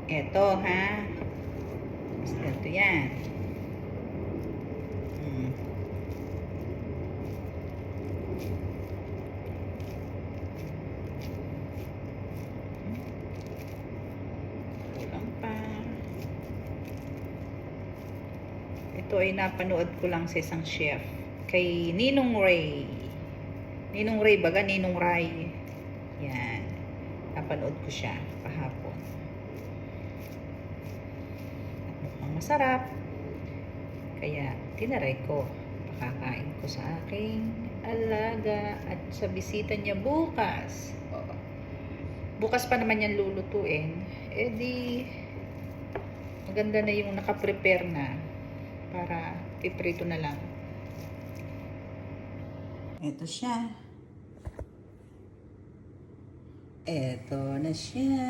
Eto, ha? Ito yan. Kulang pa. Ito ay napanood ko lang sa isang chef. Kay Ninong Ray. Ninong Ray baga? Ninong Ray. Yan. Napanood ko siya kahapon. At mukhang masarap. Kaya tinaray ko. Pakakain ko sa aking alaga at sa bisita niya bukas. Bukas pa naman yan lulutuin. Eh di maganda na yung nakaprepare na para piprito na lang. Ito siya. Ito na siya.